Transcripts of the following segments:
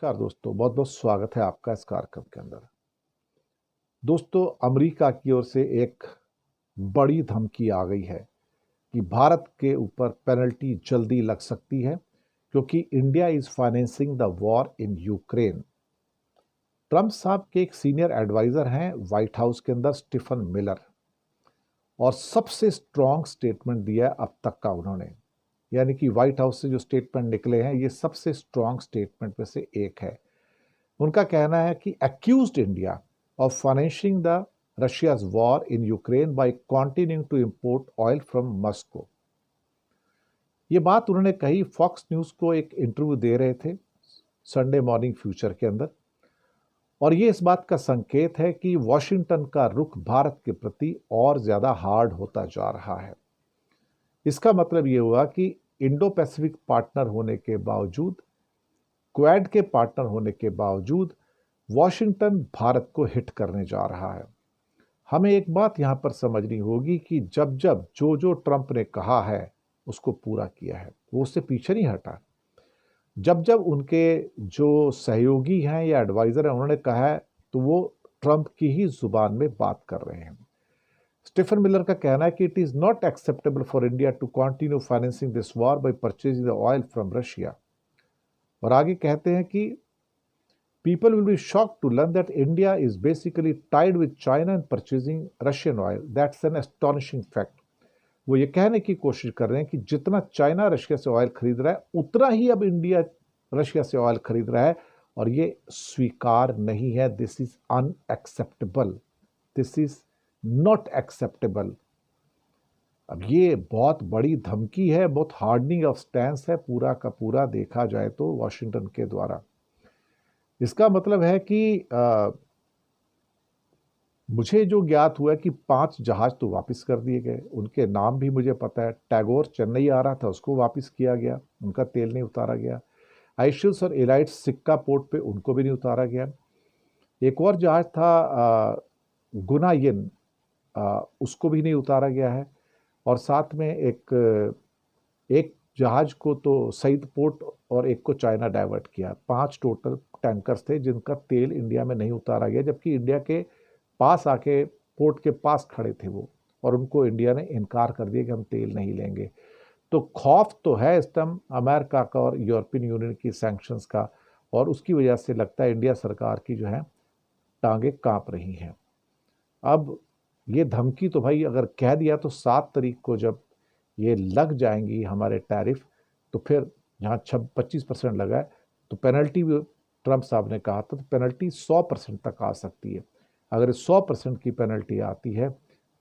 नमस्कार दोस्तों, बहुत बहुत स्वागत है आपका इस कार्यक्रम के अंदर। दोस्तों, अमेरिका की ओर से एक बड़ी धमकी आ गई है कि भारत के ऊपर पेनल्टी जल्दी लग सकती है क्योंकि India is financing the war in Ukraine. Trump साहब के एक सीनियर एडवाइजर हैं व्हाइट हाउस के अंदर, स्टीफन मिलर, और सबसे स्ट्रॉन्ग स्टेटमेंट दिया है अब तक का उन्होंने। यानी कि व्हाइट हाउस से जो स्टेटमेंट निकले हैं ये सबसे स्ट्रॉन्ग स्टेटमेंट में से एक है। उनका कहना है कि accused India of financing the Russia's war in Ukraine by continuing to import oil from Moscow। ये बात उन्होंने कही, फॉक्स न्यूज को एक इंटरव्यू दे रहे थे संडे मॉर्निंग फ्यूचर के अंदर, और ये इस बात का संकेत है कि वॉशिंगटन का रुख भारत के प्रति और ज्यादा हार्ड होता जा रहा है। इसका मतलब ये हुआ कि इंडो पैसिफिक पार्टनर होने के बावजूद, क्वाड के पार्टनर होने के बावजूद वॉशिंगटन भारत को हिट करने जा रहा है। हमें एक बात यहां पर समझनी होगी कि जब जब जो ट्रंप ने कहा है उसको पूरा किया है, वो उससे पीछे नहीं हटा। जब जब उनके जो सहयोगी हैं या एडवाइजर हैं उन्होंने कहा है तो वो ट्रंप की ही जुबान में बात कर रहे हैं। स्टीफन मिलर का कहना है कि it is not acceptable for India to continue financing this war by purchasing the oil from Russia. और आगे कहते हैं कि people will be shocked to learn that India is basically tied with China and purchasing Russian oil. That's an astonishing fact. वो ये कहने की कोशिश कर रहे हैं कि जितना चाइना रशिया से ऑयल खरीद रहा है उतना ही अब इंडिया रशिया से ऑयल खरीद रहा है, और ये स्वीकार नहीं है। This is unacceptable, this is not acceptable. अब ये बहुत बड़ी धमकी है, बहुत हार्डनिंग ऑफ स्टैंस है पूरा का पूरा देखा जाए तो वॉशिंगटन के द्वारा। इसका मतलब है कि मुझे जो ज्ञात हुआ है कि 5 जहाज तो वापस कर दिए गए, उनके नाम भी मुझे पता है। टैगोर चेन्नई आ रहा था, उसको वापस किया गया, उनका तेल नहीं उतारा गया। आइशिल्स और एलाइट्स सिक्का पोर्ट पे, उनको भी नहीं उतारा गया। एक और जहाज था गुनायिन, उसको भी नहीं उतारा गया है। और साथ में एक जहाज को तो सईद पोर्ट और एक को चाइना डाइवर्ट किया। 5 टोटल टैंकर्स थे जिनका तेल इंडिया में नहीं उतारा गया, जबकि इंडिया के पास आके पोर्ट के पास खड़े थे वो, और उनको इंडिया ने इनकार कर दिया कि हम तेल नहीं लेंगे। तो खौफ तो है इस टाइम अमेरिका का और यूरोपियन यूनियन की सैंक्शंस का, और उसकी वजह से लगता है इंडिया सरकार की जो है टांगे कांप रही हैं। अब ये धमकी तो भाई अगर कह दिया तो 7 तारीख को जब ये लग जाएंगी हमारे टैरिफ, तो फिर जहाँ 25% लगा है तो पेनल्टी भी ट्रंप साहब ने कहा था, तो पेनल्टी 100% तक आ सकती है। अगर 100% की पेनल्टी आती है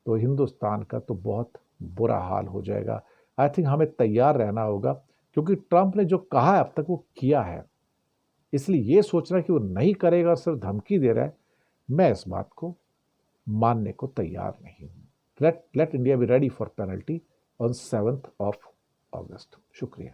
तो हिंदुस्तान का तो बहुत बुरा हाल हो जाएगा। आई थिंक हमें तैयार रहना होगा, क्योंकि ट्रंप ने जो कहा है अब तक वो किया है। इसलिए ये सोचना कि वो नहीं करेगा और सिर्फ धमकी दे रहा है, मैं इस बात को मानने को तैयार नहीं हूँ। Let India be ready for penalty on 7th of August। शुक्रिया।